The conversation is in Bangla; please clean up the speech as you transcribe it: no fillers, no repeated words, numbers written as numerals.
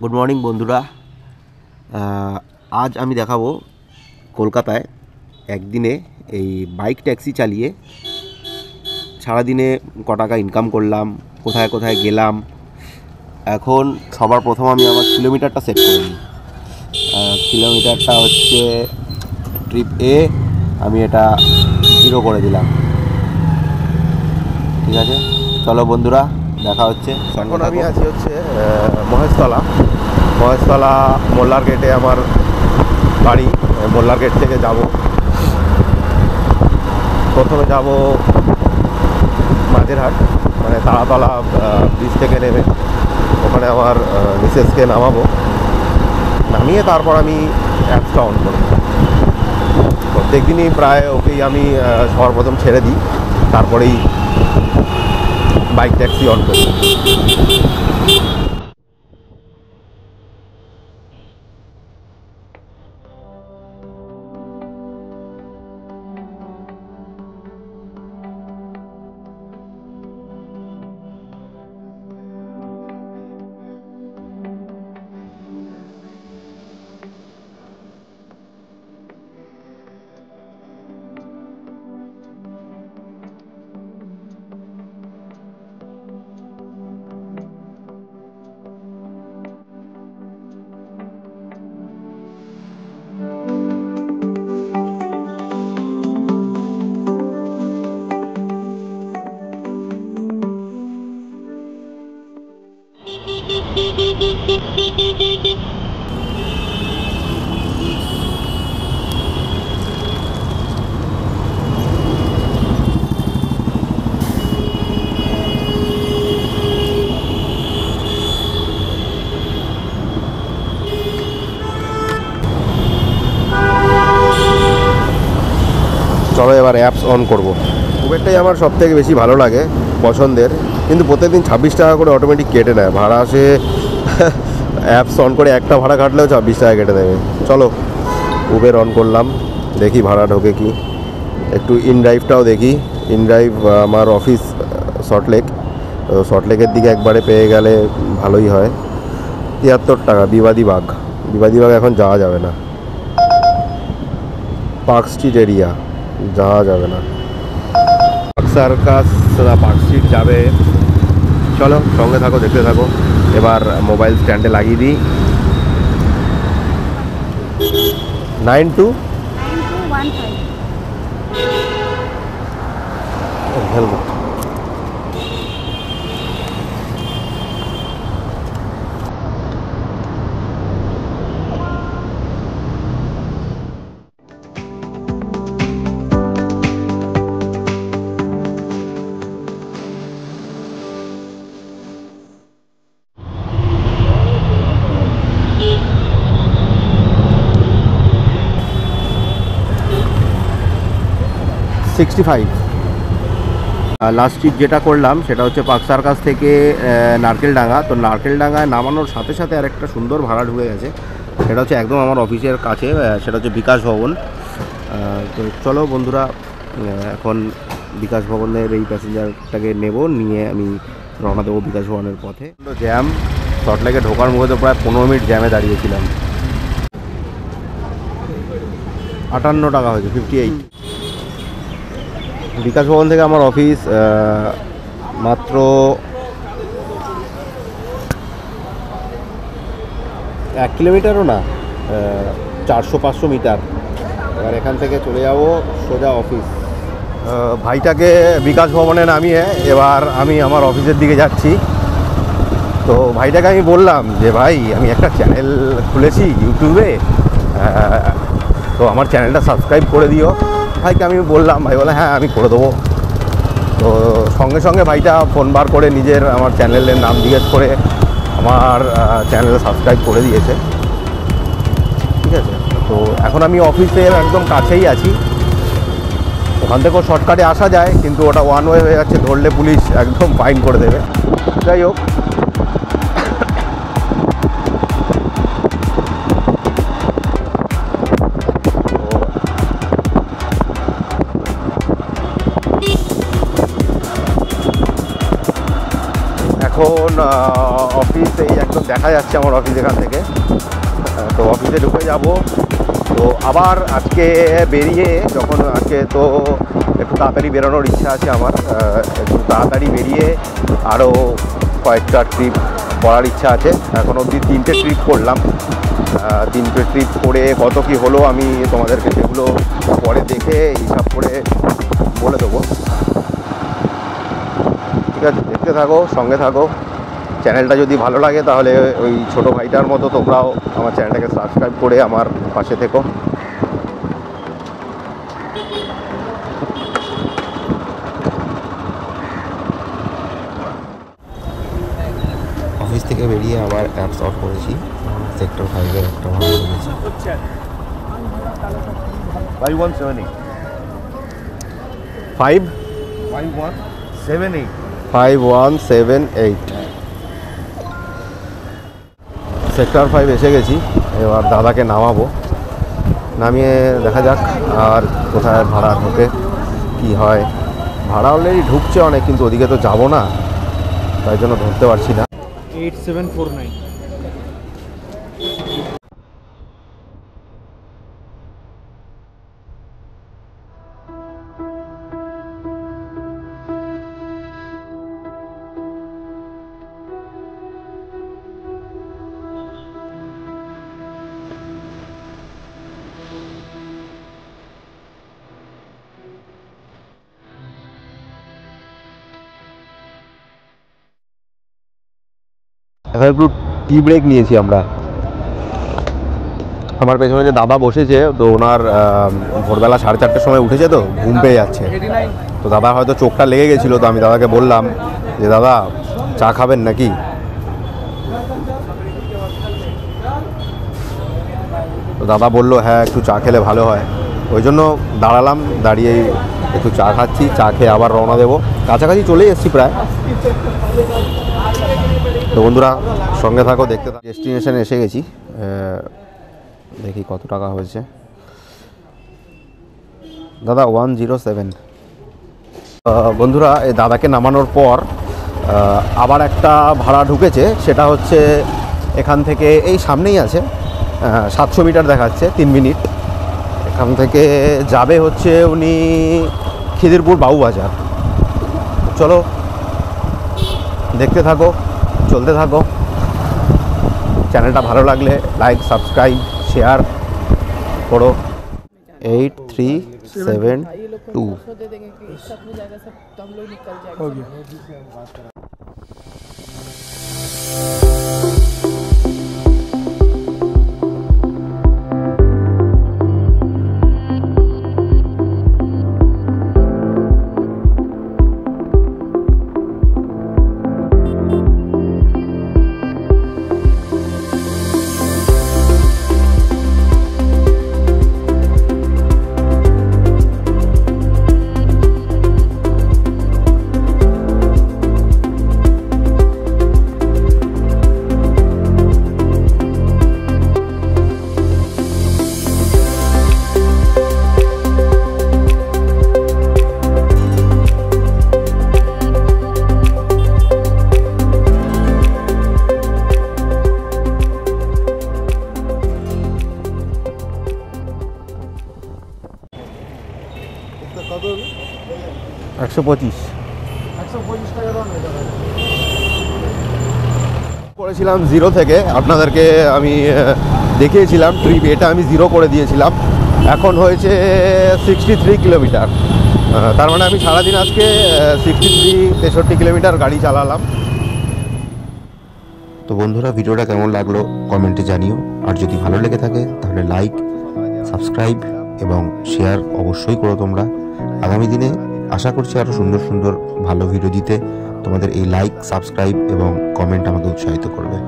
গুড মর্নিং বন্ধুরা। আজ আমি দেখাবো কলকাতায় একদিনে এই বাইক ট্যাক্সি চালিয়ে সারাদিনে ক টাকা ইনকাম করলাম, কোথায় কোথায় গেলাম। এখন সবার প্রথম আমি আমার কিলোমিটারটা সেট করে নিই। কিলোমিটারটা হচ্ছে ট্রিপ এ, আমি এটা 0 করে দিলাম। ঠিক আছে, চলো বন্ধুরা, দেখা হচ্ছে। এখন আমি আছি হচ্ছে মহেশতলা মোল্লার গেটে আমার বাড়ি। মোল্লার গেট থেকে যাব, প্রথমে যাব মাঝেরহাট, মানে তারাতলা ব্রিজ থেকে নেমে ওখানে আমার মিসেসকে নামিয়ে তারপর আমি অ্যাপসটা অন করব। প্রত্যেক দিনই প্রায় ওকেই আমি সবার প্রথম ছেড়ে দিই, তারপরেই বাইক ট্যাক্সি অন করি। চলো এবার অ্যাপস অন করব। উবেরটাই আমার সবথেকে বেশি ভালো লাগে, পছন্দের, কিন্তু প্রত্যেকদিন 26 টাকা করে অটোমেটিক কেটে নেয় ভাড়া। আসে অ্যাপস অন করে একটা ভাড়া কাটলেও 26 টাকা কেটে দেবে। চলো উবের অন করলাম, দেখি ভাড়া ঢোকে কি। একটু ইনড্রাইভটাও দেখি। ইনড্রাইভ আমার অফিস সল্টলেক, তো সল্টলেকের দিকে একবারে পেয়ে গেলে ভালোই হয়। 73 টাকা। বিবাদীবাগ এখন যাওয়া যাবে না, পার্ক স্ট্রিট এরিয়া যাওয়া যাবে না। সার্কাস পার্ক স্ট্রিট যাবে। চলো সঙ্গে থাকো, দেখতে থাকো। এবার মোবাইল স্ট্যান্ডে লাগিয়ে দিই। 9215 হেলমেট। লাস্ট ট্রিপ যেটা করলাম সেটা হচ্ছে পার্ক সার্কাস থেকে নারকেলডাঙ্গা। তো নারকেলডাঙ্গায় নামানোর সাথে সাথে আরেকটা সুন্দর ভাড়া ঢুকে গেছে, সেটা হচ্ছে একদম আমার অফিসের কাছে, সেটা হচ্ছে বিকাশ ভবন। তো চলো বন্ধুরা, এখন বিকাশ ভবনের এই প্যাসেঞ্জারটাকে নিয়ে আমি রওনা দেবো বিকাশ ভবনের পথে। জ্যাম, সল্টলেকে ঢোকার মুখে তো প্রায় 15 মিনিট জ্যামে দাঁড়িয়েছিলাম। 58 টাকা হয়েছে, 58। বিকাশ ভবন থেকে আমার অফিস মাত্র 1 কিলোমিটারও না, 400-500 মিটার। এবার এখান থেকে চলে যাব সোজা অফিস। ভাইটাকে বিকাশ ভবনে নামিয়ে এবার আমি আমার অফিসের দিকে যাচ্ছি। তো ভাইটাকে আমি বললাম যে ভাই, আমি একটা চ্যানেল খুলেছি ইউটিউবে, তো আমার চ্যানেলটা সাবস্ক্রাইব করে দিও। ভাইকে আমি বললাম, ভাই বলে হ্যাঁ আমি করে দেবো। তো সঙ্গে সঙ্গে ভাইটা ফোন বার করে আমার চ্যানেলের নাম জিজ্ঞেস করে আমার চ্যানেলে সাবস্ক্রাইব করে দিয়েছে। ঠিক আছে, তো এখন আমি অফিসের একদম কাছেই আছি। ওখান থেকেও শর্টকাটে আসা যায়, কিন্তু ওটা ওয়ান ওয়ে হয়ে যাচ্ছে, ধরলে পুলিশ একদম ফাইন করে দেবে। যাই হোক, এখন অফিস এই একদম দেখা যাচ্ছে আমার অফিস এখান থেকে। তো অফিসে ঢুকে যাব। তো আবার আজকে বেরিয়ে যখন আজকে তো একটু তাড়াতাড়ি বেরোনোর ইচ্ছা আছে আমার, একটু তাড়াতাড়ি বেরিয়ে আরও কয়েকটা ট্রিপ করার ইচ্ছা আছে। এখন অবধি 3টে ট্রিপ করলাম। 3টে ট্রিপ করে কত কি হলো আমি তোমাদেরকে সেগুলো পরে দেখে হিসাব করে বলে দেবো। ঠিক আছে, দেখতে থাকো, সঙ্গে থাকো। চ্যানেলটা যদি ভালো লাগে তাহলে ওই ছোটো ভাইটার মতো তোমরাও আমার চ্যানেলটাকে সাবস্ক্রাইব করে আমার পাশে থেকো। অফিস থেকে বেরিয়ে আবার অ্যাপস অফ করেছি। সেক্টর 5-এর একটা ভাড়া করেছি। 5178 5178 সেক্টর 5 এসে গেছি। এবার দাদাকে নামাবো, নামিয়ে দেখা যাক আর কোথায় ভাড়া ঢোকে কি হয়। ভাড়া অলরেডি ঢুকছে অনেক, কিন্তু ওদিকে তো যাবো না, তাই জন্য ধরতে পারছি না। 8749 এখন একটু টি ব্রেক নিয়েছি আমরা। আমার পেছনে যে দাদা বসেছে, তো ওনার ভোরবেলা 4:30টার সময় উঠেছে, তো ঘুম পেয়ে যাচ্ছে। তো দাদা হয়তো চোখটা লেগে গেছিলো, তো আমি দাদাকে বললাম যে দাদা চা খাবেন নাকি। তো দাদা বললো হ্যাঁ একটু চা খেলে ভালো হয়। ওই জন্য দাঁড়ালাম, দাঁড়িয়ে একটু চা খাচ্ছি। চা খেয়ে আবার রওনা দেবো। কাছাকাছি চলেই এসেছি প্রায়। তো বন্ধুরা সঙ্গে থাকো, দেখতে থাকো। ডেস্টিনেশনে এসে গেছি। দেখি কত টাকা হয়েছে। দাদা 107। বন্ধুরা এই দাদাকে নামানোর পর আবার একটা ভাড়া ঢুকেছে। সেটা হচ্ছে এখান থেকে এই সামনেই আছে, 700 মিটার দেখাচ্ছে, 3 মিনিট। এখান থেকে যাবে হচ্ছে উনি খিদিরপুর বাবুবাজার। চলো দেখতে থাকো, চলতে থাকো। চ্যানেলটা ভালো লাগলে লাইক, সাবস্ক্রাইব, শেয়ার করো। 8372 दे देंगे कि सब हो जाएगा, सब तो हम लोग निकल जाएंगे। हो गया। কত হলো? 125 টাকা দাম। করেছিলাম 0 থেকে, আপনাদেরকে আমি দেখিয়েছিলাম ট্রিপ। এটা আমি 0 করে দিয়েছিলাম। এখন হয়েছে 63 কিলোমিটার। তার মানে আমি সারাদিন আজকে 63 কিলোমিটার গাড়ি চালালাম। তো বন্ধুরা ভিডিওটা কেমন লাগলো কমেন্টে জানিও। আর যদি ভালো লেগে থাকে তাহলে লাইক, সাবস্ক্রাইব এবং শেয়ার অবশ্যই করো তোমরা। আগামী দিনে আশা করছি আরও সুন্দর সুন্দর ভালো ভিডিও দিতে। তোমাদের এই লাইক, সাবস্ক্রাইব এবং কমেন্ট আমাকে উৎসাহিত করবে।